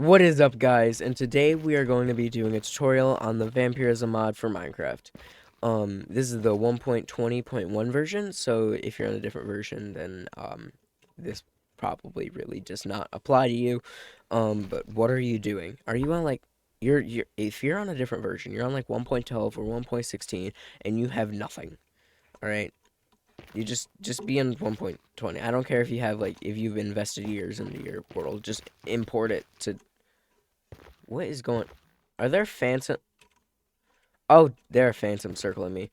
What is up, guys? And today we are going to be doing a tutorial on the Vampirism mod for Minecraft. This is the 1.20.1 version, so if you're on a different version, then this probably really does not apply to you. But what are you doing? Are you on like you're if you're on a different version, you're on like 1.12 or 1.16 and you have nothing. All right? You just be in 1.20. I don't care if you have like if you've invested years into your world, just import it to. What is going? Are there phantom? Oh, there are phantoms circling me.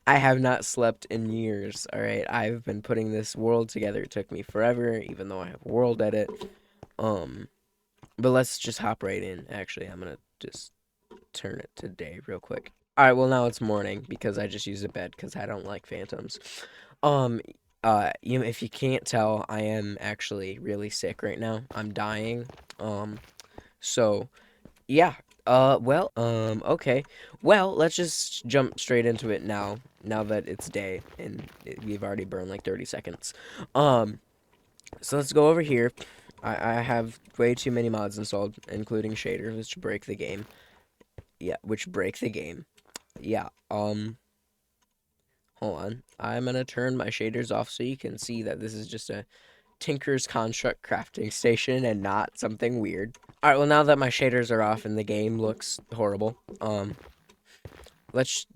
I have not slept in years. All right, I've been putting this world together. It took me forever, even though I have world edit. Um, but let's just hop right in. Actually, I'm gonna just turn it to day real quick. All right, well now it's morning because I just used a bed because I don't like phantoms. Um, if you can't tell, I am actually really sick right now. I'm dying. So. Yeah. Okay. Well, let's just jump straight into it now. Now that it's day and we've already burned like 30 seconds. Um, so let's go over here. I have way too many mods installed, including shaders, which break the game. Yeah, which break the game. Yeah. Hold on. I'm gonna turn my shaders off so you can see that this is just a Tinker's Construct crafting station and not something weird. Alright, well now that my shaders are off and the game looks horrible, let's,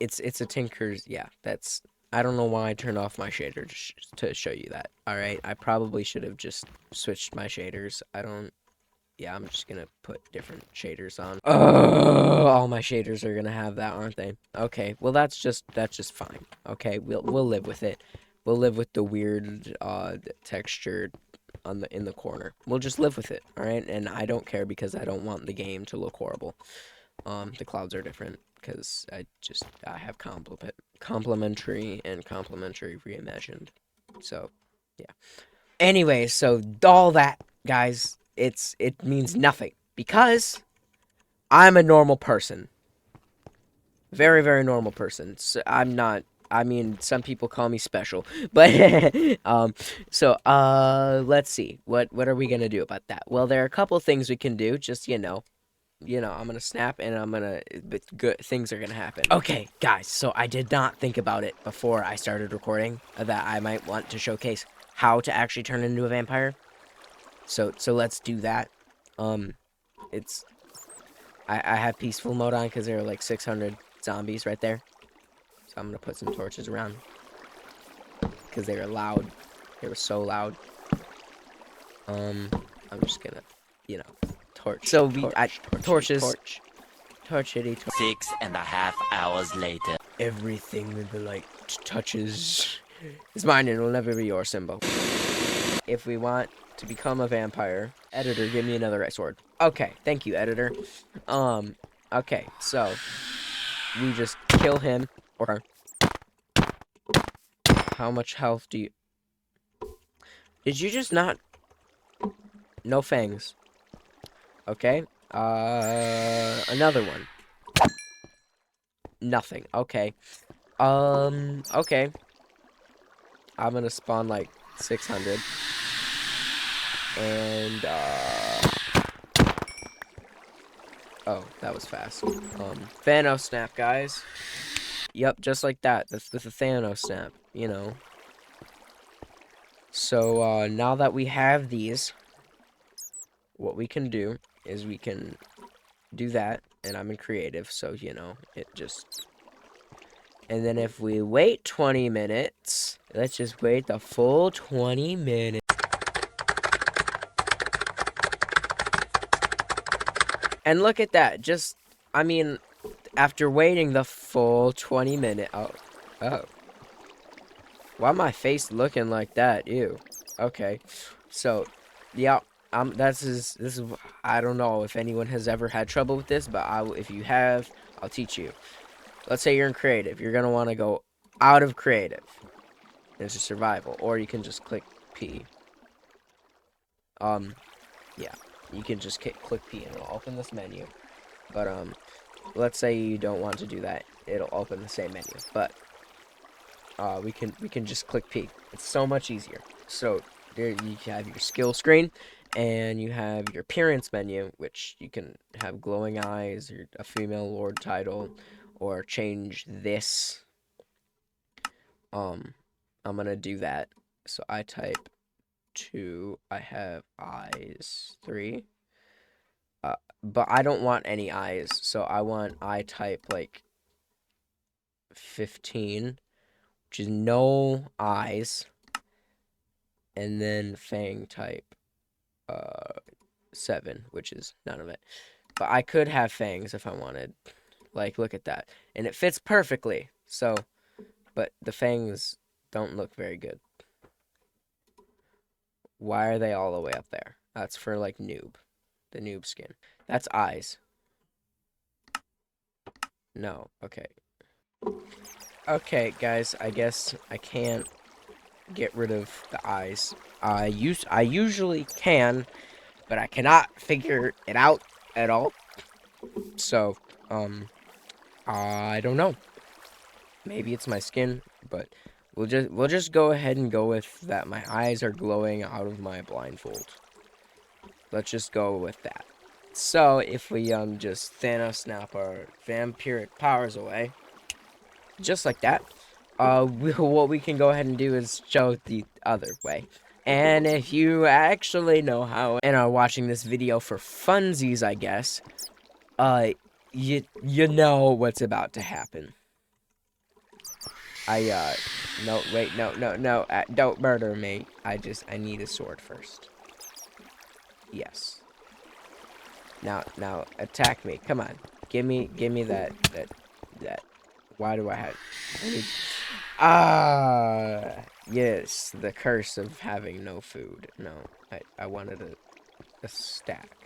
it's a Tinker's, yeah, that's, I don't know why I turned off my shader to show you that. Alright, I probably should have just switched my shaders. Yeah, I'm just gonna put different shaders on. Oh, all my shaders are gonna have that, aren't they? Okay, well that's just fine. Okay, we'll live with it. We'll live with the weird texture in the corner. We'll just live with it, all right? And I don't care because I don't want the game to look horrible. The clouds are different because I have complementary and complementary reimagined. So, yeah. Anyway, so all that, guys, it means nothing because I'm a normal person. Very, very normal person. So I'm not. I mean, some people call me special, but let's see. What are we gonna do about that? Well, there are a couple things we can do. Just I'm gonna snap, and but good things are gonna happen. Okay, guys. So I did not think about it before I started recording that I might want to showcase how to actually turn into a vampire. So let's do that. It's I have peaceful mode on because there are like 600 zombies right there. So I'm gonna put some torches around because they were loud. They were so loud. I'm just gonna, torch. So torches. Torchity. 6.5 hours later. Everything that the light touches is mine and will never be your symbol. If we want to become a vampire, editor, give me another sword. Okay, thank you, editor. Okay, so we just kill him. Or how much health do you? Did you just not? No fangs. Okay. Another one. Nothing. Okay. Okay. I'm gonna spawn like 600. And, oh, that was fast. Thanos snap, guys. Yep, just like that. That's with the Thanos snap, So, now that we have these, what we can do is we can do that, and I'm in creative, so, it just... And then if we wait 20 minutes, let's just wait the full 20 minutes. And look at that, I mean, after waiting the full 20 minutes, oh. Why my face looking like that? Ew. Okay. So, yeah, this is, I don't know if anyone has ever had trouble with this, but if you have, I'll teach you. Let's say you're in creative. You're going to want to go out of creative into survival, or you can just click P. Yeah, you can just click P and it'll open this menu. But, let's say you don't want to do that. It'll open the same menu, but we can just click P. It's so much easier. So there you have your skill screen, And you have your appearance menu, which you can have glowing eyes, or a female lord title, or change this. I'm gonna do that. So I type 2, I have eyes 3. But I don't want any eyes, so I type like 15, which is no eyes, and then Fang type 7, which is none of it. But I could have fangs if I wanted. Like, look at that. And it fits perfectly. So, but the fangs don't look very good. Why are they all the way up there? That's for, like, noob. The noob skin. That's eyes. No. Okay. Okay, guys. I guess I can't get rid of the eyes. I usually can, but I cannot figure it out at all. So, I don't know. Maybe it's my skin, but we'll just go ahead and go with that. My eyes are glowing out of my blindfold. Let's just go with that. So if we just Thanos snap our vampiric powers away, just like that, what we can go ahead and do is show the other way. And if you actually know how and are watching this video for funsies, I guess, you know what's about to happen. No, wait, no, don't murder me. I need a sword first. Yes. Now, attack me. Come on. Give me that. Why do I have... yes, the curse of having no food. No, I wanted a stack.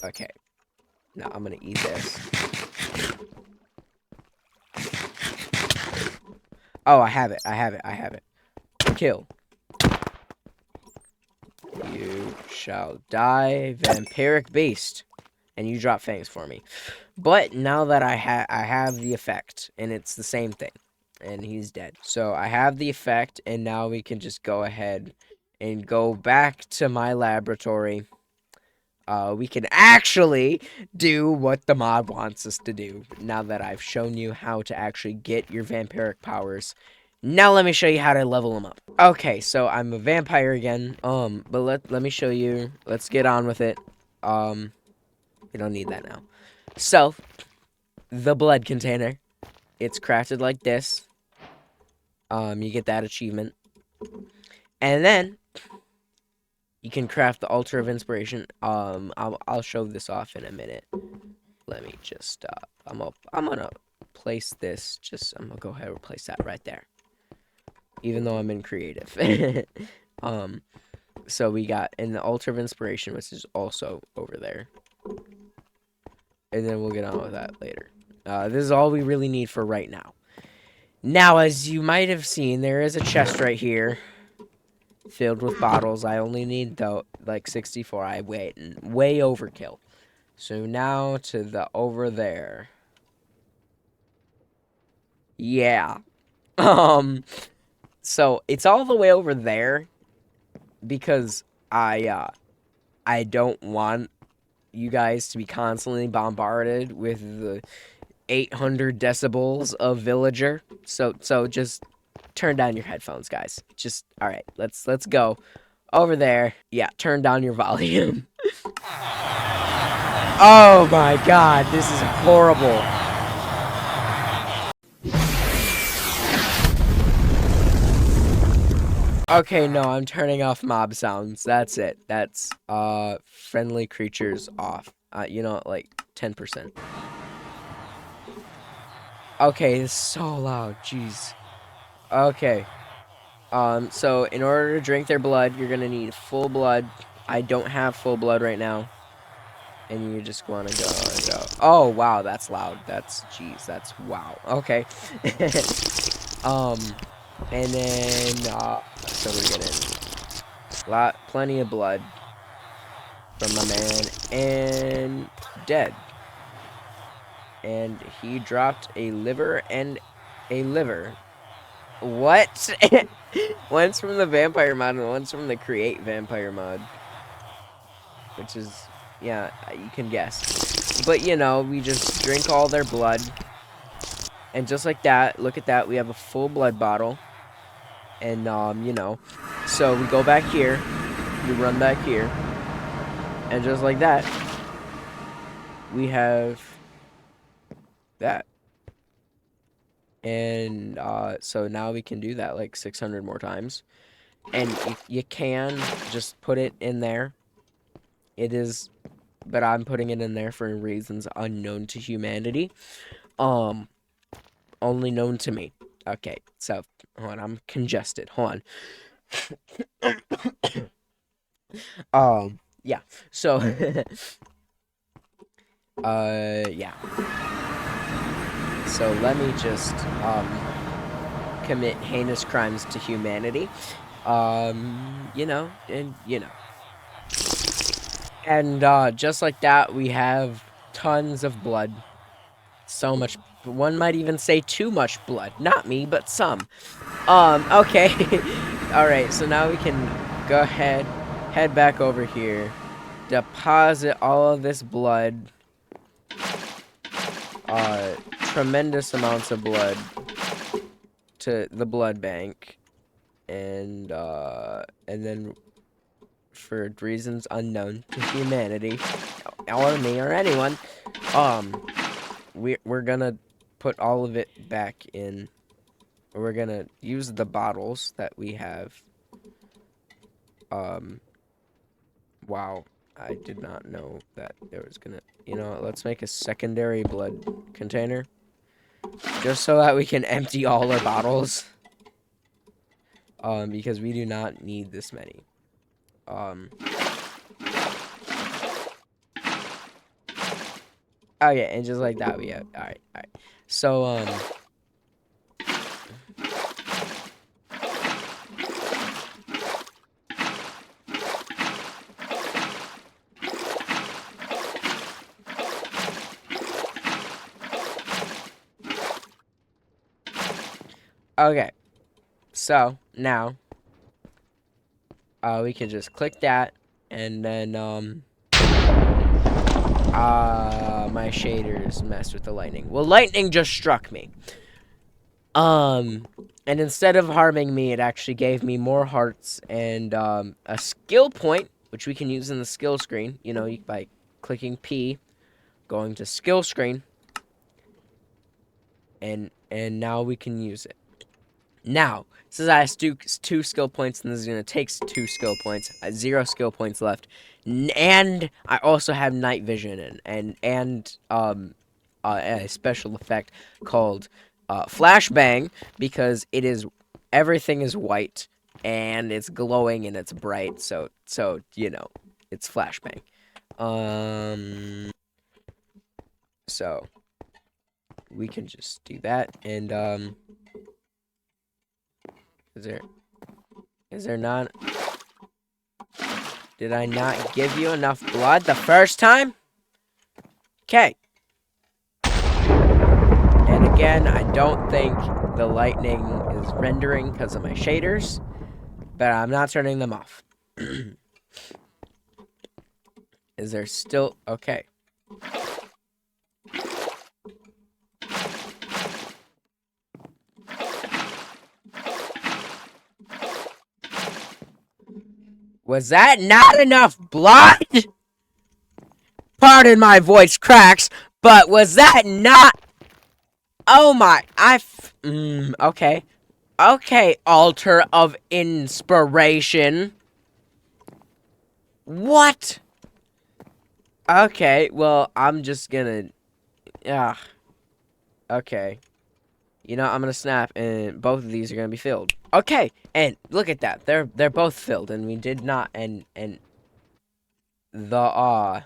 Okay. Now, I'm gonna eat this. Oh, I have it. Kill. You shall die, vampiric beast. And you drop fangs for me. But now that I have the effect, and it's the same thing. And he's dead. So I have the effect, and now we can just go ahead and go back to my laboratory. We can actually do what the mod wants us to do. Now that I've shown you how to actually get your vampiric powers. Now let me show you how to level them up. Okay, so I'm a vampire again. But let me show you. Let's get on with it. We don't need that now. So, the blood container. It's crafted like this. You get that achievement. And then you can craft the altar of inspiration. I'll show this off in a minute. Let me just I'm gonna place this. I'm gonna go ahead and place that right there. Even though I'm in creative. So we got in the altar of inspiration, which is also over there. And then we'll get on with that later. This is all we really need for right now. Now, as you might have seen, there is a chest right here filled with bottles. I only need, though, like 64. I way overkill. So now to the over there. Yeah. So it's all the way over there because I don't want you guys to be constantly bombarded with the 800 decibels of Villager. So just turn down your headphones, guys. Just all right. Let's go over there. Yeah, turn down your volume. Oh my God, this is horrible. Okay, no, I'm turning off mob sounds. That's it. That's friendly creatures off. You know, like 10%. Okay, it's so loud. Jeez. Okay. So in order to drink their blood, you're gonna need full blood. I don't have full blood right now. And you just wanna go. Oh wow, that's loud. Jeez, that's wow. Okay. And then so we're getting plenty of blood from my man, and dead. And he dropped a liver and a liver. What? One's from the vampire mod and one's from the create vampire mod. Which is, yeah, you can guess. But, you know, we just drink all their blood. And just like that, look at that, we have a full blood bottle. And, you know, so we go back here. We run back here. And just like that, we have that. And, so now we can do that like 600 more times. And you can just put it in there. It is, but I'm putting it in there for reasons unknown to humanity. Only known to me. Okay, so, hold on, I'm congested. Hold on. Yeah, so, yeah. So let me just, commit heinous crimes to humanity. You know, and, you know. And, just like that, we have tons of blood. So much, one might even say too much blood. Not me, but some. Okay. Alright, so now we can go ahead, head back over here, deposit all of this blood, tremendous amounts of blood to the blood bank, and then for reasons unknown to humanity, or me, or anyone, we're gonna put all of it back in. We're gonna use the bottles that we have. Wow, I did not know that there was gonna, you know, let's make a secondary blood container. Just so that we can empty all our bottles. Because we do not need this many. Oh yeah, and just like that we have, alright. So, okay. So, now, we can just click that, and then, my shaders messed with the lightning. Well, lightning just struck me. And instead of harming me, it actually gave me more hearts and, a skill point, which we can use in the skill screen, you know, by clicking P, going to skill screen, and now we can use it. Now, since I have two skill points, and this is going to take 2 skill points, 0 skill points left, and I also have night vision and a special effect called flashbang, because everything is white and it's glowing and it's bright, so you know, it's flashbang. So we can just do that, and is there not? Did I not give you enough blood the first time? Okay. And again, I don't think the lightning is rendering because of my shaders, but I'm not turning them off. Is there still... Okay. Was that not enough blood? Pardon my voice cracks, but was that not... Oh my... Okay. Okay, altar of inspiration. What? Okay, well, I'm just gonna... Okay. You know, I'm gonna snap, and both of these are gonna be filled. Okay, and look at that. They're both filled, and we did not... And the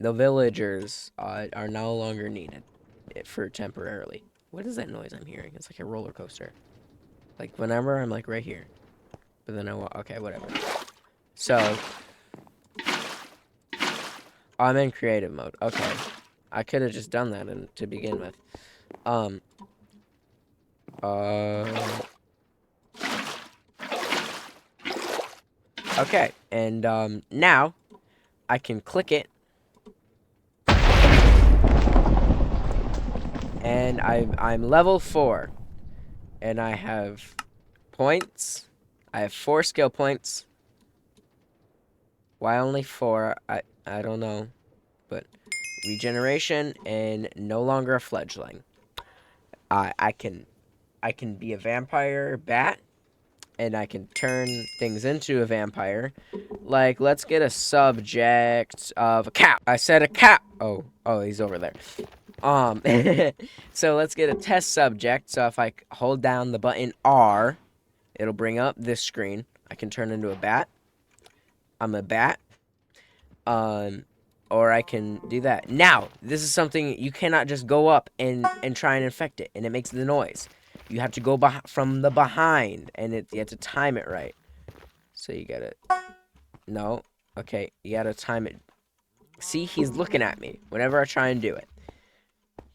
villagers, are no longer needed for temporarily. What is that noise I'm hearing? It's like a roller coaster. Like, whenever I'm, like, right here. But then okay, whatever. So... I'm in creative mode. Okay. I could have just done that to begin with. Okay, and now I can click it, and I'm level 4, and I have points. I have 4 skill points. Why only 4? I don't know, but regeneration and no longer a fledgling. I can be a vampire bat, and I can turn things into a vampire. Like, let's get a subject of a cow. I said a cow. Oh, he's over there. Um, so let's get a test subject. So if I hold down the button R, it'll bring up this screen. I can turn into a bat. I'm a bat. Or I can do that. Now, this is something you cannot just go up and try and infect it, and it makes the noise. You have to go from the behind, and you have to time it right. So you gotta, no, okay, you gotta time it. See, he's looking at me whenever I try and do it.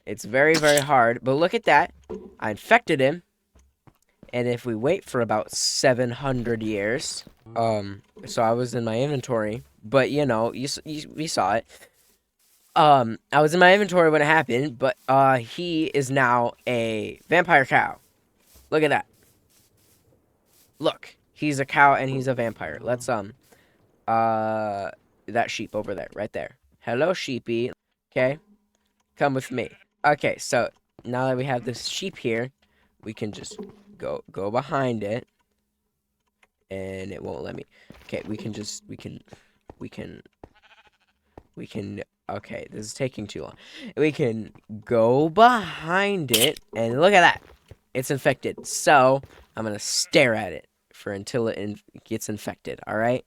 It's very, very hard, but look at that. I infected him, and if we wait for about 700 years, so I was in my inventory, but you know, we saw it. I was in my inventory when it happened, but he is now a vampire cow. Look at that. Look, he's a cow and he's a vampire. Let's that sheep over there, right there. Hello, sheepy. Okay, come with me. Okay, so now that we have this sheep here, we can just go behind it, and it won't let me. Okay, we can. Okay, this is taking too long. We can go behind it, and look at that. It's infected. So I'm gonna stare at it until it gets infected. All right.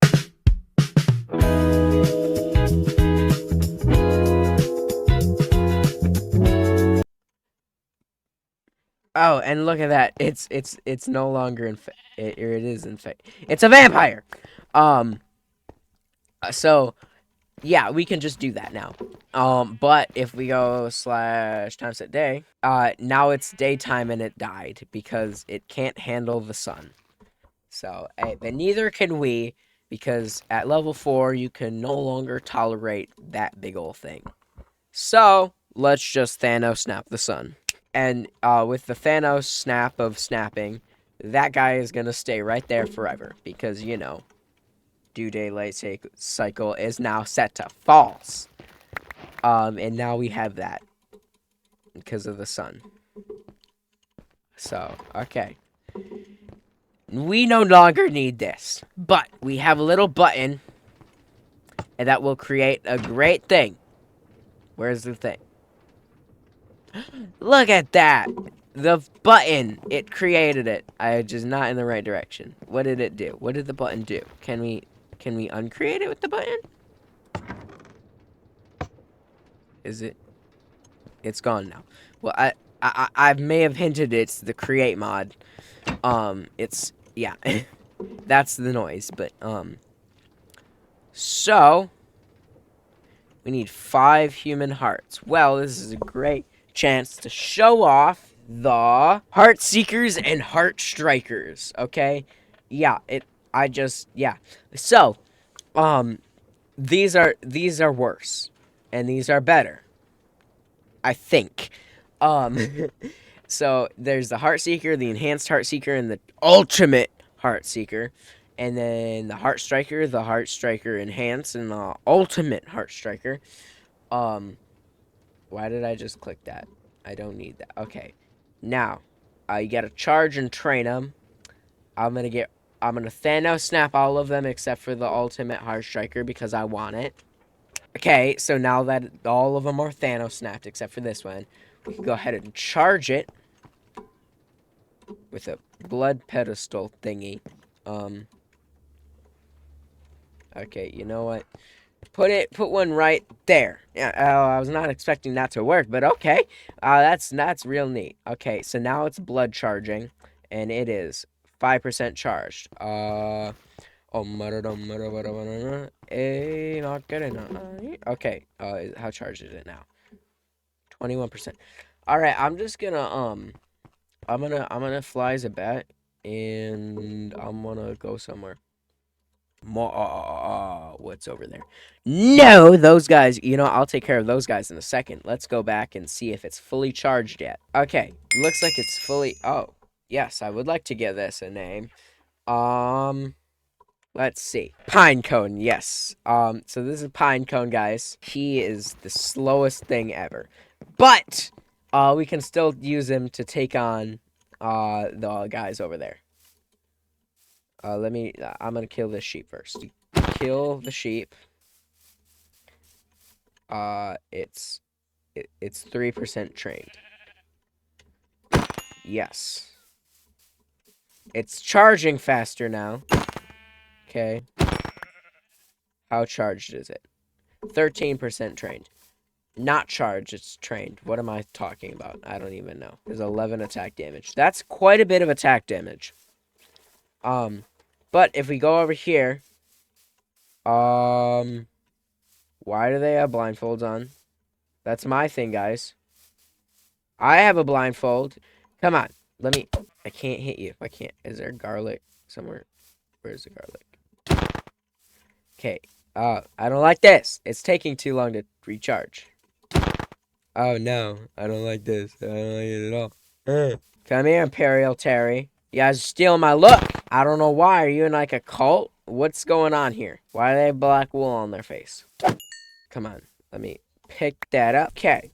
Oh, and look at that. It's no longer infected. Or it is infected. It's a vampire. Um. So yeah, we can just do that now. But if we go / time set day, now it's daytime and it died because it can't handle the sun. So, but neither can we, because at level 4 you can no longer tolerate that big ol' thing. So let's just Thanos snap the sun. And with the Thanos snap of snapping, that guy is gonna stay right there forever because you know. Due daylight cycle is now set to false. And now we have that because of the sun. So, okay. We no longer need this, but we have a little button, and that will create a great thing. Where's the thing? Look at that! The button! It created it. I just not in the right direction. What did it do? What did the button do? Can we uncreate it with the button? Is it? It's gone now. Well, I may have hinted it's the create mod. It's yeah, that's the noise. But so we need 5 human hearts. Well, this is a great chance to show off the heart seekers and heart strikers. Okay, yeah, yeah. So these are worse, and these are better. I think. Um, so there's the Heart Seeker, the Enhanced Heart Seeker, and the Ultimate Heart Seeker. And then the Heart Striker, the Heart Striker Enhanced, and the Ultimate Heart Striker. Why did I just click that? I don't need that. Okay. Now, you gotta charge and train them. I'm gonna Thanos snap all of them except for the Ultimate Heart Striker because I want it. Okay, so now that all of them are Thanos snapped except for this one, we can go ahead and charge it with a blood pedestal thingy. Okay, you know what? Put one right there. Yeah, I was not expecting that to work, but okay. That's real neat. Okay, so now it's blood charging, and it is 5% charged. Not good enough. Okay, how charged is it now? 21%. All right, I'm just gonna I'm gonna fly as a bat, and I'm gonna go somewhere. What's over there? No, those guys. You know, I'll take care of those guys in a second. Let's go back and see if it's fully charged yet. Okay, looks like it's fully. Oh, yes, I would like to give this a name. Um, let's see. Pinecone, yes. So this is Pinecone, guys. He is the slowest thing ever. But we can still use him to take on the guys over there. I'm gonna kill this sheep first. Kill the sheep. It's 3% trained. Yes. It's charging faster now. Okay. How charged is it? 13% trained. Not charged, it's trained. What am I talking about? I don't even know. There's 11 attack damage. That's quite a bit of attack damage. But if we go over here, why do they have blindfolds on? That's my thing, guys. I have a blindfold. Come on. I can't hit you. I can't. Is there garlic somewhere? Where's the garlic? Okay. I don't like this. It's taking too long to recharge. Oh, no. I don't like this. I don't like it at all. Come here, Imperial Terry. You guys are stealing my look. I don't know why. Are you in like a cult? What's going on here? Why do they have black wool on their face? Come on. Let me pick that up. Okay.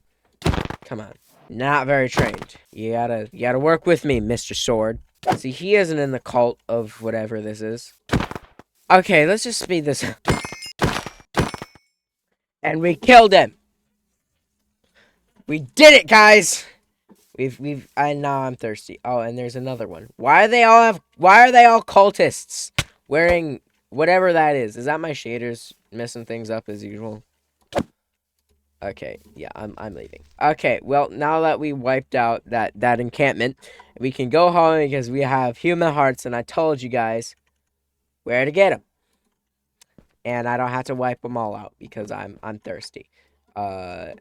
Come on. Not very trained. You gotta work with me, Mr. Sword. See, he isn't in the cult of whatever this is. Okay, let's just speed this up. And we killed him. We did it, guys. Now I'm thirsty. Oh, and there's another one. Why are they all cultists wearing whatever that is? Is that my shaders messing things up as usual? Okay, yeah, I'm leaving. Okay, well, now that we wiped out that encampment, we can go home because we have human hearts, and I told you guys where to get them. And I don't have to wipe them all out because I'm thirsty. All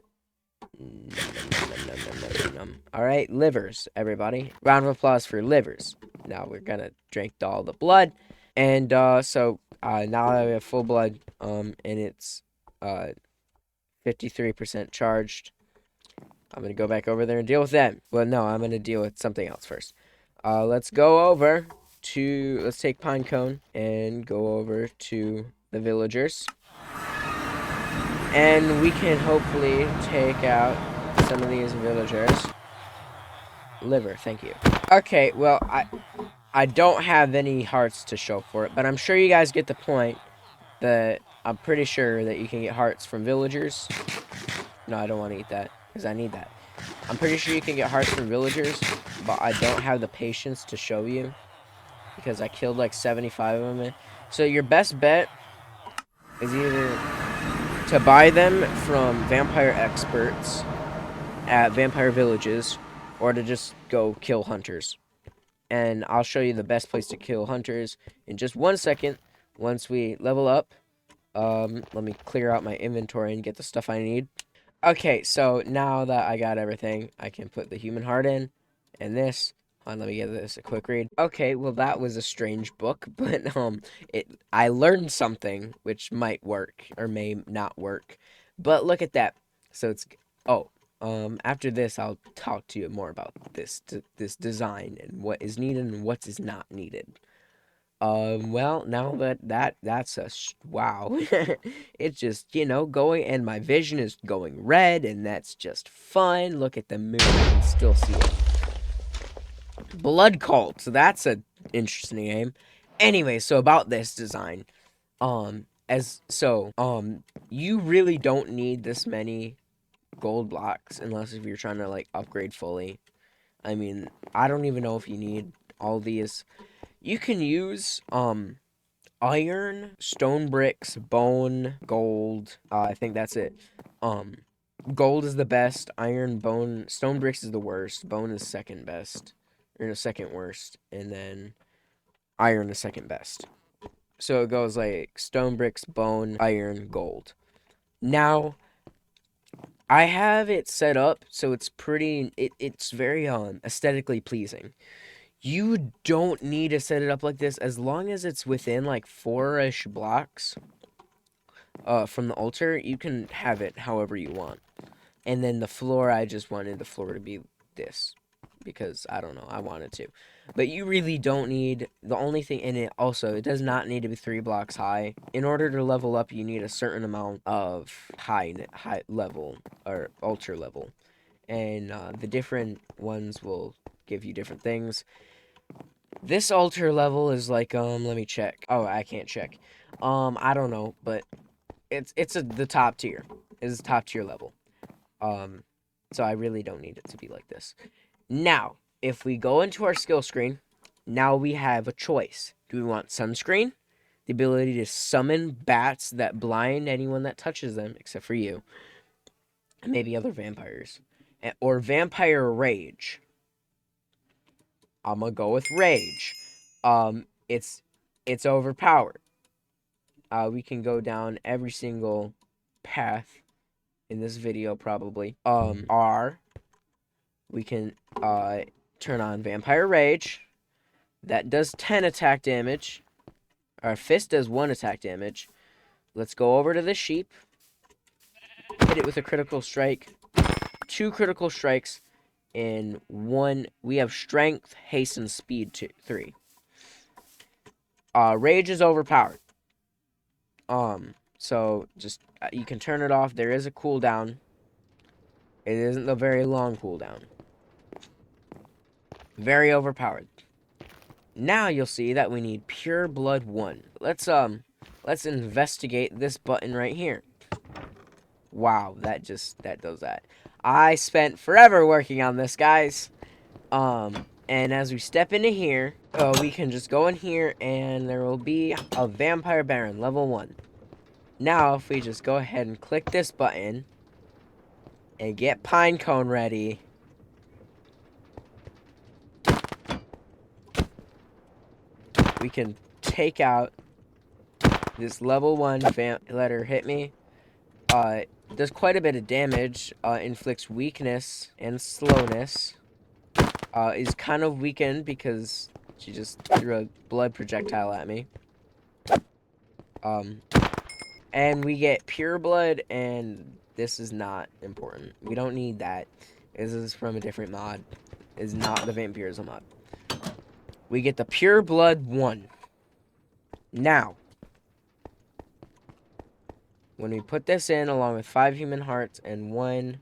right, livers, everybody. Round of applause for livers. Now we're gonna drink all the blood, and so now that we have full blood, and it's 53% charged. I'm gonna go back over there and deal with them. Well, no, I'm gonna deal with something else first. Let's go over to. Let's take Pinecone and go over to the villagers. And we can hopefully take out some of these villagers. Liver, thank you. Okay, well, I don't have any hearts to show for it, but I'm sure you guys get the point that I'm pretty sure that you can get hearts from villagers. No, I don't want to eat that, because I need that. I'm pretty sure you can get hearts from villagers, but I don't have the patience to show you, because I killed like 75 of them. So your best bet is either to buy them from vampire experts at vampire villages, or to just go kill hunters. And I'll show you the best place to kill hunters in just 1 second once we level up. Let me clear out my inventory and get the stuff I need. Okay, so now that I got everything, I can put the human heart in, and this. Let me give this a quick read. Okay, well that was a strange book, but I learned something which might work or may not work. But look at that. So it's after this I'll talk to you more about this design and what is needed and what is not needed. Well, now that's wow. It's just, going, and my vision is going red, and that's just fun. Look at the moon, I can still see it. Blood Cult, so that's a interesting name. Anyway, so about this design, you really don't need this many gold blocks unless if you're trying to like upgrade fully. I mean, I don't even know if you need all these. You can use iron, stone bricks, bone, gold. I think that's it. Gold is the best. Iron, bone, stone bricks is the worst. Bone is second best, or no, second worst, and then iron is second best. So it goes like stone bricks, bone, iron, gold. Now, I have it set up so it's pretty. It's very aesthetically pleasing. You don't need to set it up like this as long as it's within like 4-ish blocks from the altar. You can have it however you want. And then the floor, I just wanted the floor to be this because I don't know, I wanted to. But you really don't need the only thing in it. Also, it does not need to be 3 blocks high. In order to level up, you need a certain amount of high level or altar level, and the different ones will give you different things. This altar level is like let me check. Oh, I can't check. I don't know, but it's the top tier. It's top tier level. Um, so I really don't need it to be like this. Now, if we go into our skill screen, now we have a choice. Do we want sunscreen? The ability to summon bats that blind anyone that touches them, except for you, and maybe other vampires. Or vampire rage. I'm gonna go with rage. It's overpowered. We can go down every single path in this video probably. R, we can turn on Vampire Rage. That does 10 attack damage. Our fist does 1 attack damage. Let's go over to the sheep. Hit it with a critical strike. 2 critical strikes. And 1. We have strength, haste, and speed 3. Rage is overpowered. So just you can turn it off. There is a cooldown. It isn't a very long cooldown. Very overpowered. Now you'll see that we need Pure Blood 1. Let's investigate this button right here. Wow, that does that. I spent forever working on this, guys. And as we step into here, we can just go in here and there will be a Vampire Baron, level 1. Now, if we just go ahead and click this button and get Pinecone ready, we can take out this level 1 let her hit me. Does quite a bit of damage, inflicts weakness and slowness. Is kind of weakened because she just threw a blood projectile at me. And we get pure blood, and this is not important. We don't need that. This is from a different mod. It's not the Vampirism mod. We get the Pure Blood 1. Now, when we put this in along with 5 human hearts and 1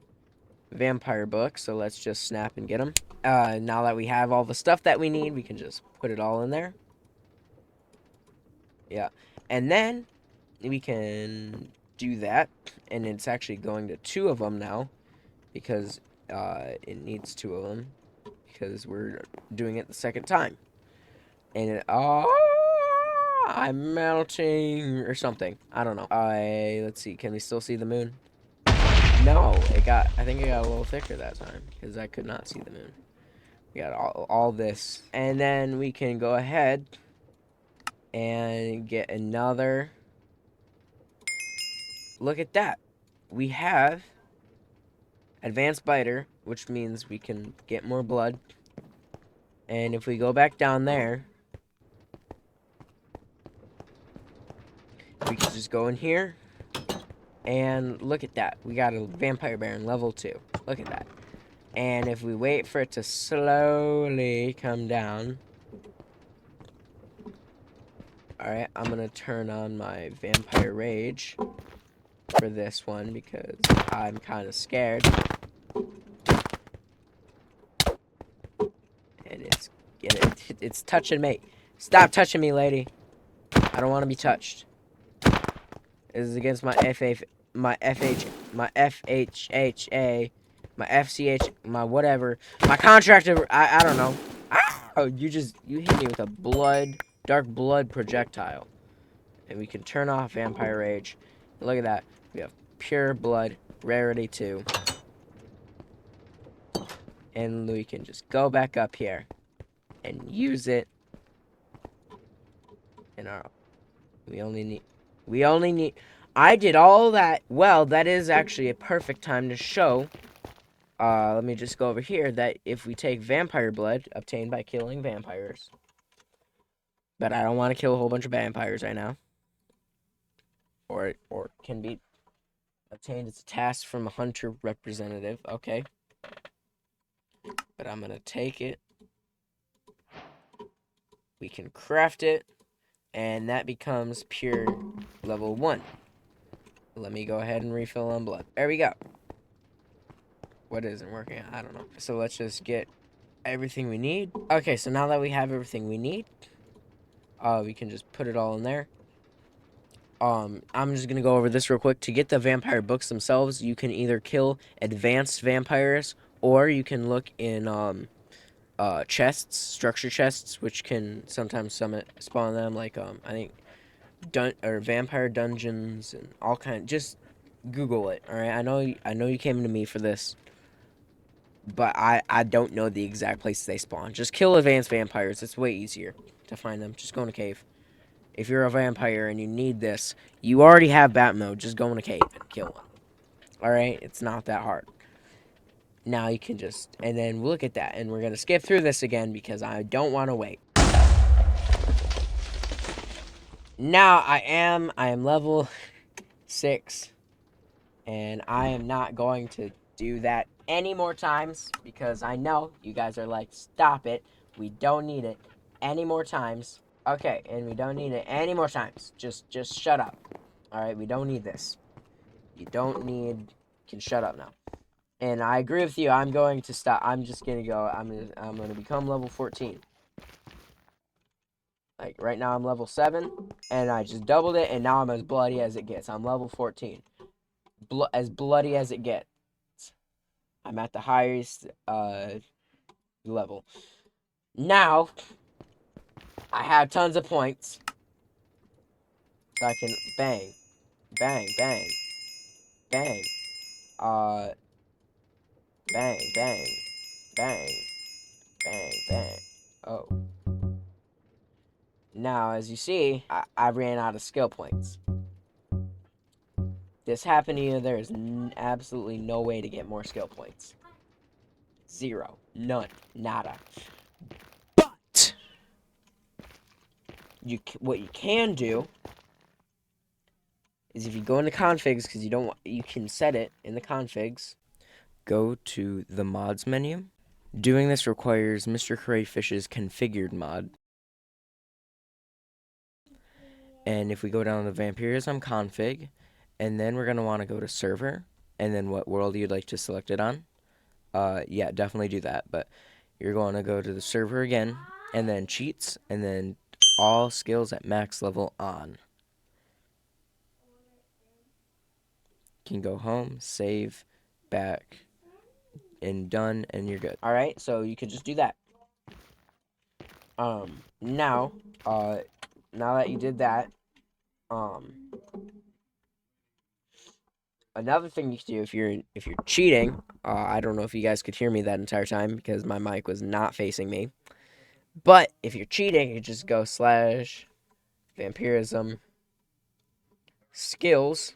vampire book, so let's just snap and get them. Now that we have all the stuff that we need, we can just put it all in there. Yeah. And then we can do that, and it's actually going to 2 of them now because it needs 2 of them because we're doing it the second time. And I'm melting or something. I don't know. Let's see. Can we still see the moon? No, I think it got a little thicker that time because I could not see the moon. We got all this, and then we can go ahead and get another. Look at that. We have Advanced Biter, which means we can get more blood. And if we go back down there, we can just go in here. And look at that. We got a Vampire Baron level 2. Look at that. And if we wait for it to slowly come down. Alright, I'm going to turn on my Vampire Rage for this one because I'm kind of scared. And it's touching me. Stop touching me, lady. I don't want to be touched. This is against my my FHHA, my FCH, my whatever, my contractor. I don't know. Oh, you hit me with a dark blood projectile, and we can turn off Vampire Rage. Look at that. We have Pure Blood, Rarity 2. And we can just go back up here and use it in our. We only need. I did all that. Well, that is actually a perfect time to show. Let me just go over here that if we take vampire blood obtained by killing vampires, but I don't want to kill a whole bunch of vampires right now, or can be obtained as a task from a hunter representative. Okay, but I'm gonna take it. We can craft it, and that becomes pure level 1. Let me go ahead and refill on blood. There we go. What isn't working? I don't know. So let's just get everything we need. Okay, so now that we have everything we need, we can just put it all in there. I'm just gonna go over this real quick. To get the vampire books themselves, you can either kill advanced vampires, or you can look in chests, structure chests, which can sometimes spawn them. Like I think vampire dungeons and all kind. Just Google it. All right, I know you came to me for this, but I don't know the exact place they spawn. Just kill advanced vampires. It's way easier to find them. Just go in a cave. If you're a vampire and you need this, you already have bat mode. Just go in a cave and kill one. Alright? It's not that hard. Now you can just... And then look at that. And we're going to skip through this again because I don't want to wait. Now I am level 6. And I am not going to do that any more times because I know you guys are like, stop it. We don't need it any more times. Okay, and we don't need it any more times. Just shut up. Alright, we don't need this. You don't need... You can shut up now. And I agree with you. I'm going to stop. I'm just gonna go. I'm gonna become level 14. Like, right now I'm level 7. And I just doubled it, and now I'm as bloody as it gets. I'm level 14. As bloody as it gets. I'm at the highest, level. Now, I have tons of points. So I can bang, bang, bang, bang, bang, bang, bang, bang, bang. Oh. Now, as you see, I ran out of skill points. This happened to you, there is absolutely no way to get more skill points. 0. None. Nada. But what you can do is if you go into configs, because you can set it in the configs. Go to the mods menu. Doing this requires Mr. Crayfish's configured mod. And if we go down to Vampirism config, and then we're going to want to go to server, and then what world you'd like to select it on. Yeah, definitely do that. But you're going to go to the server again, and then cheats, and then all skills at max level on. You can go home, save, back, and done, and you're good. Alright, so you could just do that. Now that you did that, another thing you can do if you're cheating, I don't know if you guys could hear me that entire time because my mic was not facing me. But if you're cheating, you just go / vampirism skills,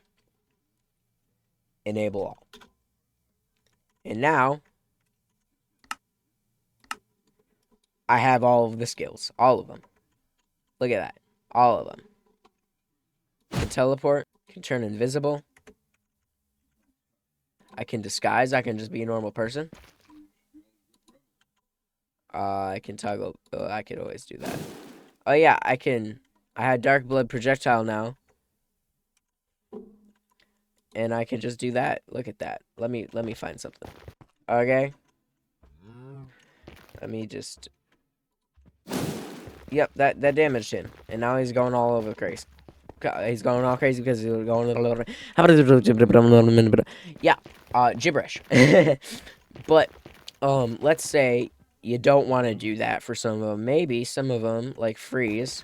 enable all. And now I have all of the skills, all of them. Look at that, all of them. I can teleport, can turn invisible. I can disguise, I can just be a normal person. I can toggle, I could always do that. Oh yeah, I had dark blood projectile now. And I can just do that. Look at that. Let me find something. Okay. Let me just... Yep, that damaged him. And now he's going all over the place. He's going all crazy because he's going a little... Yeah, gibberish. But, let's say you don't want to do that for some of them. Maybe some of them, like Freeze,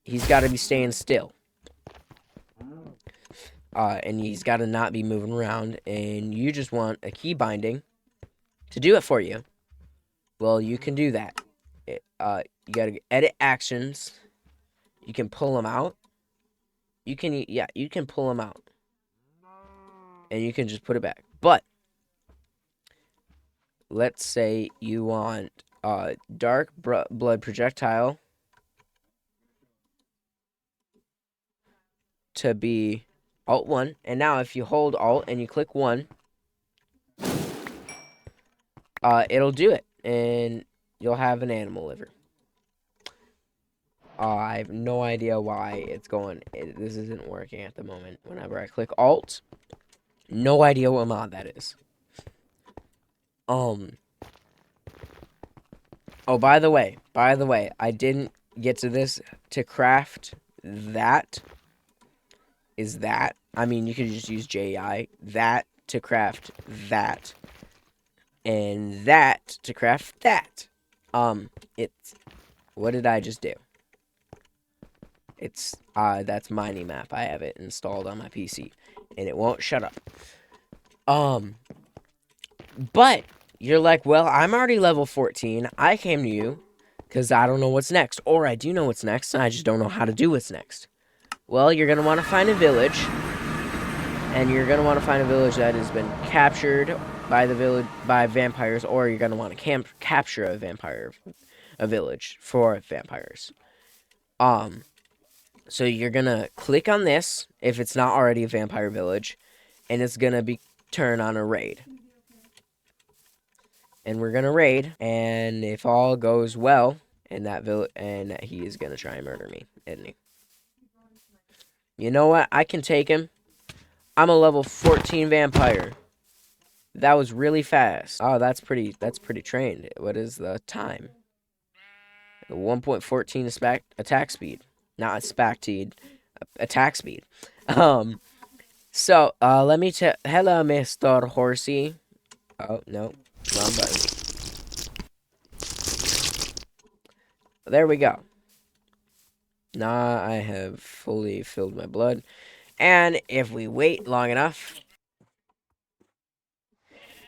he's got to be staying still. And he's got to not be moving around. And you just want a key binding to do it for you. Well, you can do that. You got to edit actions. You can pull them out. you can, yeah, you can pull them out. And you can just put it back. But let's say you want dark blood projectile to be Alt 1. And now if you hold Alt and you click 1, it'll do it. And you'll have an animal liver. I have no idea why it's going. This isn't working at the moment. Whenever I click Alt, no idea what mod that is. Oh, by the way, I didn't get to this to craft that. Is that? I mean, you could just use JI. That to craft that, and that to craft that. It's. What did I just do? It's that's Minimap. I have it installed on my PC, and it won't shut up. But you're like, well, I'm already level 14. I came to you because I don't know what's next, or I do know what's next, and I just don't know how to do what's next. Well, you're gonna want to find a village, and you're gonna want to find a village that has been captured by vampires, or you're gonna want to capture a village for vampires. So you're gonna click on this if it's not already a vampire village, and it's gonna be turn on a raid. And we're gonna raid, and if all goes well, and he is gonna try and murder me, isn't he? You know what? I can take him. I'm a level 14 vampire. That was really fast. Oh, that's pretty trained. What is the time? 1.14 attack speed. Not attack speed. So, let me tell... Hello, Mr. Horsey. Oh, no. Wrong button. There we go. Now I have fully filled my blood. And if we wait long enough...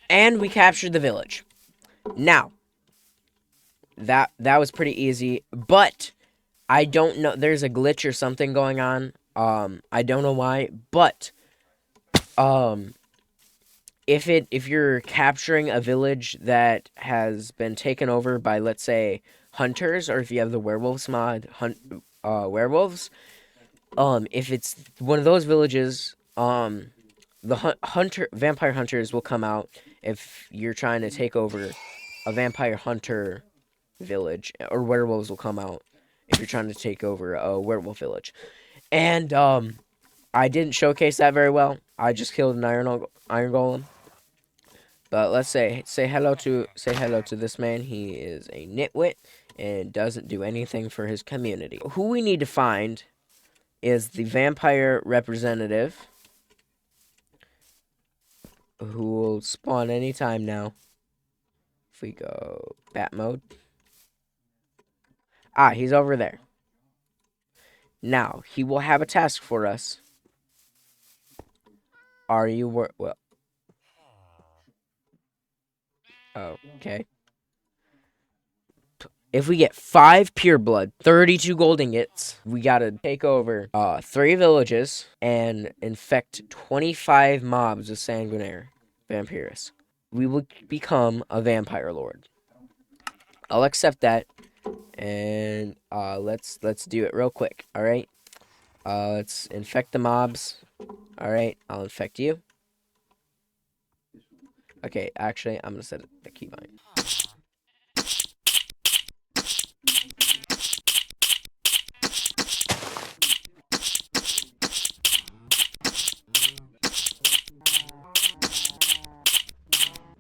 And we captured the village. Now, that was pretty easy, but I don't know. There's a glitch or something going on. I don't know why, but if you're capturing a village that has been taken over by, let's say, hunters, or if you have the werewolves mod, werewolves, if it's one of those villages, the vampire hunters will come out if you're trying to take over a vampire hunter village, or werewolves will come out if you're trying to take over a werewolf village. And I didn't showcase that very well. I just killed an iron golem. But let's say hello to this man. He is a nitwit and doesn't do anything for his community. Who we need to find is the vampire representative, who will spawn anytime now. If we go bat mode. Ah, he's over there. Now, he will have a task for us. Are you well? Okay. If we get 5 pure blood, 32 gold ingots, we gotta take over 3 villages and infect 25 mobs of sanguinary vampiris. We will become a vampire lord. I'll accept that, and let's do it real quick. All right. Let's infect the mobs. All right. I'll infect you. Okay. Actually, I'm gonna set a keybind.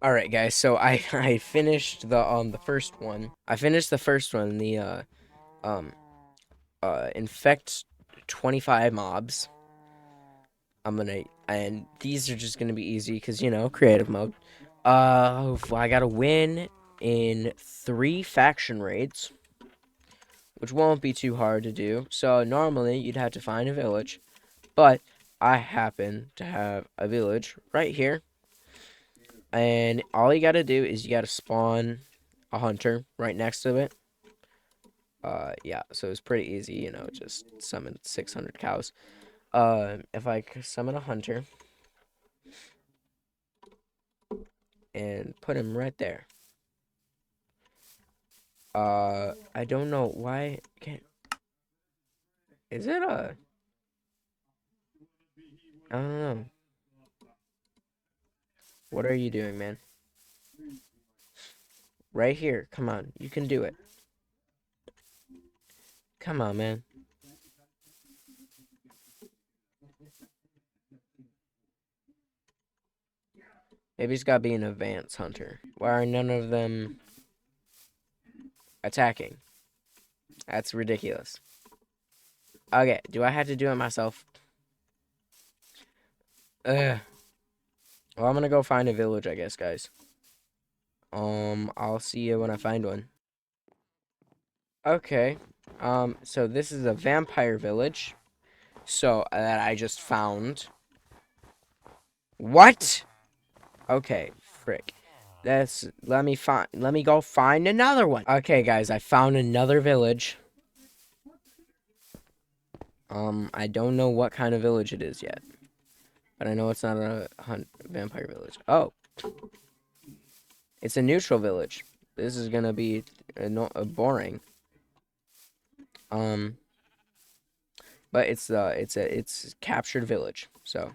All right, guys. So I finished the first one. I finished the first one. The infect 25 mobs. And these are just gonna be easy because, you know, creative mode. I gotta win in 3 faction raids, which won't be too hard to do. So normally you'd have to find a village, but I happen to have a village right here. And all you gotta do is you gotta spawn a hunter right next to it. Yeah, so it's pretty easy, you know, just summon 600 cows. If I summon a hunter and put him right there. I don't know why can't. Is it a? I don't know. What are you doing, man? Right here. Come on, you can do it. Come on, man. Maybe he's got to be an advanced hunter. Why are none of them attacking? That's ridiculous. Okay, do I have to do it myself? Ugh. Well, I'm gonna go find a village, I guess, guys. I'll see you when I find one. Okay. So this is a vampire village. So that I just found. What? Okay, frick. Let me go find another one. Okay, guys, I found another village. I don't know what kind of village it is yet. But I know it's not a vampire village. Oh. It's a neutral village. This is gonna be boring. But it's captured village. So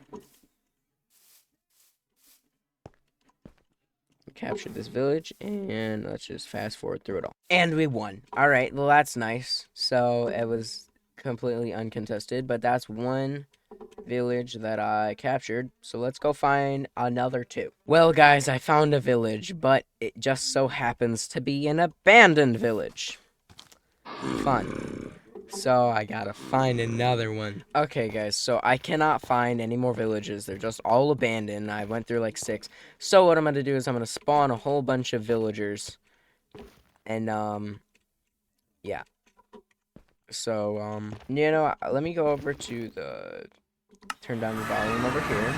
we captured this village, and let's just fast forward through it all. And we won. All right, well that's nice. So it was completely uncontested, but that's one village that I captured. So let's go find another two. Well, guys, I found a village, but it just so happens to be an abandoned village. Fun. So I gotta find another one. Okay, guys, so I cannot find any more villages. They're just all abandoned. I went through like 6. So what I'm gonna do is I'm gonna spawn a whole bunch of villagers. And, yeah. So, you know, let me go over to the... Turn down the volume over here.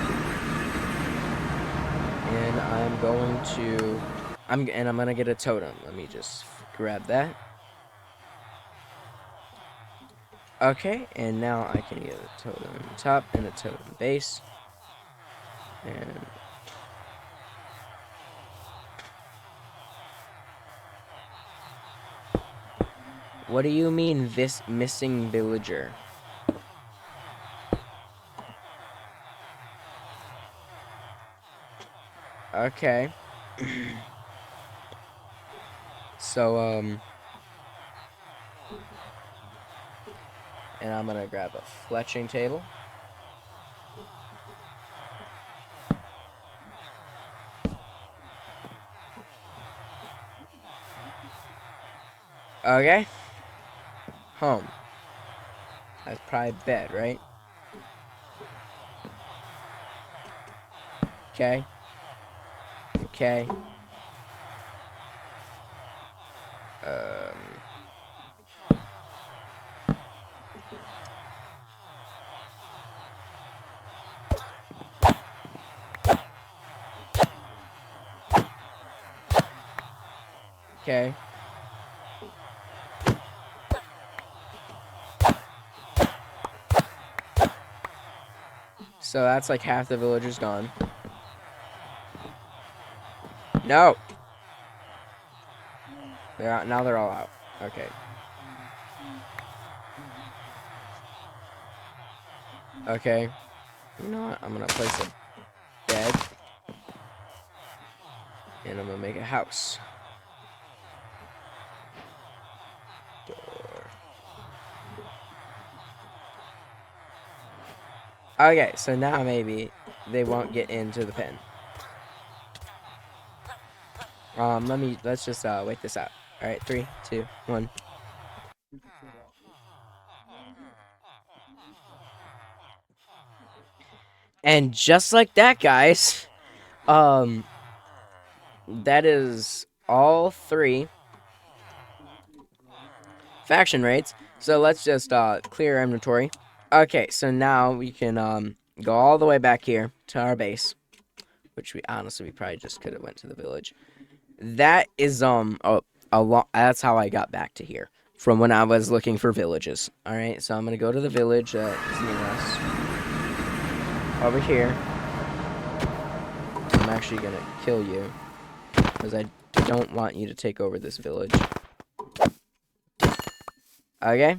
And I'm going to... I'm gonna get a totem. Let me just grab that. Okay, and now I can get a totem top and a totem base. And what do you mean this missing villager? Okay. So and I'm gonna grab a fletching table. Okay. Home. That's probably bed, right? Okay. Okay. Okay. So that's like half the villagers gone. No. They're out now. They're all out. Okay. Okay. You know what? I'm gonna place a bed, and I'm gonna make a house. Door. Okay, so now maybe they won't get into the pen. Let's just wait this out. All right, 3, 2, 1. And just like that, guys, that is all 3 faction raids. So let's just clear our inventory. Okay, so now we can go all the way back here to our base, which we probably just could have went to the village. That is a lot. That's how I got back to here from when I was looking for villages. All right, so I'm gonna go to the village that is near us. over here. I'm actually gonna kill you because I don't want you to take over this village. Okay.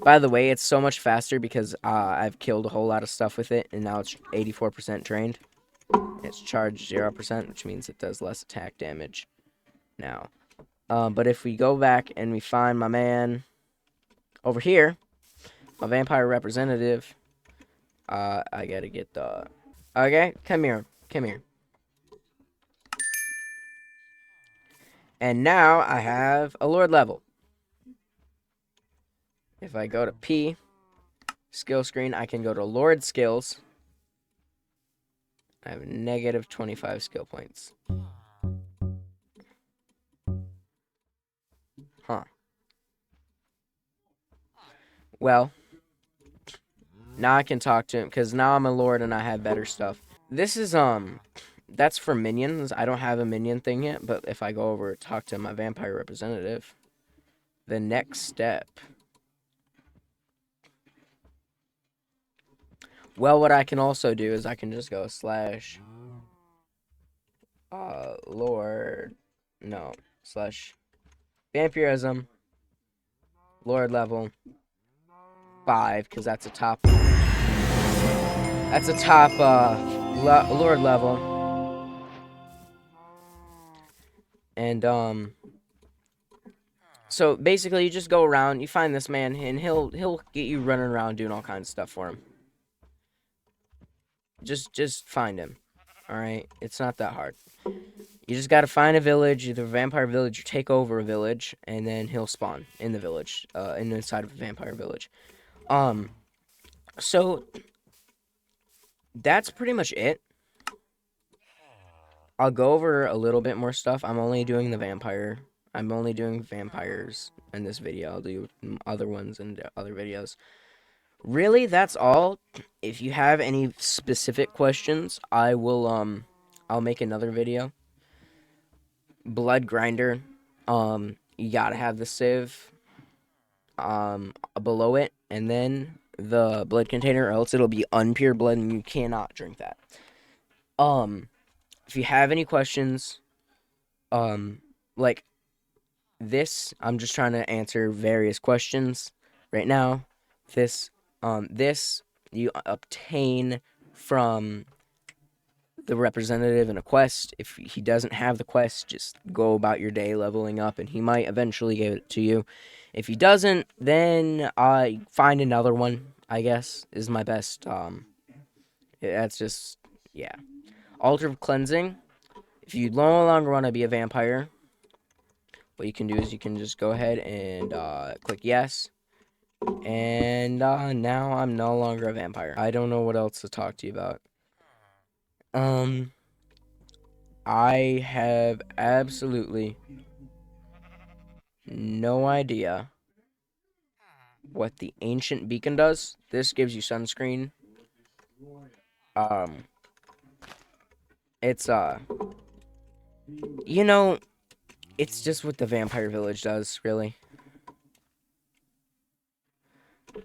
By the way, it's so much faster because I've killed a whole lot of stuff with it, and now it's 84% trained. It's charged 0%, which means it does less attack damage now. But if we go back and we find my man over here, a vampire representative, I gotta get the... Okay, come here. Come here. And now I have a Lord level. If I go to P, skill screen, I can go to Lord skills. I have negative 25 skill points. Huh. Well, now I can talk to him, because now I'm a Lord and I have better stuff. This is, that's for minions. I don't have a minion thing yet, but if I go over and talk to my vampire representative, the next step... Well, what I can also do is I can just go slash... Lord... No. Slash... Vampirism... Lord level... 5, because that's a top... That's a top, Lord level. And, so, basically, you just go around, you find this man, and he'll get you running around doing all kinds of stuff for him. Just find him. Alright? It's not that hard. You just gotta find a village, either a vampire village or take over a village, and then he'll spawn in the village, inside of a vampire village. So, that's pretty much it. I'll go over a little bit more stuff. I'm only doing the vampire. I'm only doing vampires in this video. I'll do other ones in other videos. Really, that's all. If you have any specific questions, I will, I'll make another video. Blood grinder. You gotta have the sieve, below it, and then the blood container, or else it'll be unpure blood and you cannot drink that. If you have any questions, like this, I'm just trying to answer various questions right now. This you obtain from the representative in a quest. If he doesn't have the quest, just go about your day leveling up, and he might eventually give it to you. If he doesn't, then find another one, I guess, is my best. That's just, yeah. Altar of Cleansing. If you no longer want to be a vampire, what you can do is you can just go ahead and click yes. And now I'm no longer a vampire. I don't know what else to talk to you about. I have absolutely no idea what the Ancient Beacon does. This gives you sunscreen. It's, you know, it's just what the Vampire Village does, really.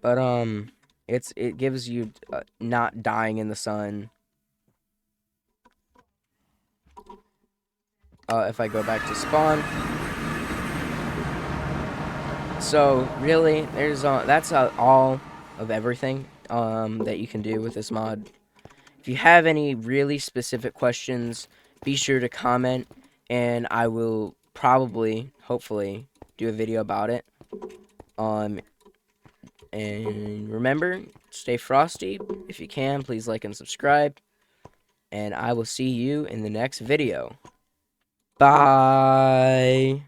But, it gives you not dying in the sun. If I go back to spawn. So, really, there's, that's all of everything, that you can do with this mod. If you have any really specific questions, be sure to comment, and I will probably, hopefully, do a video about it. And remember, stay frosty. If you can, please like and subscribe. And I will see you in the next video. Bye!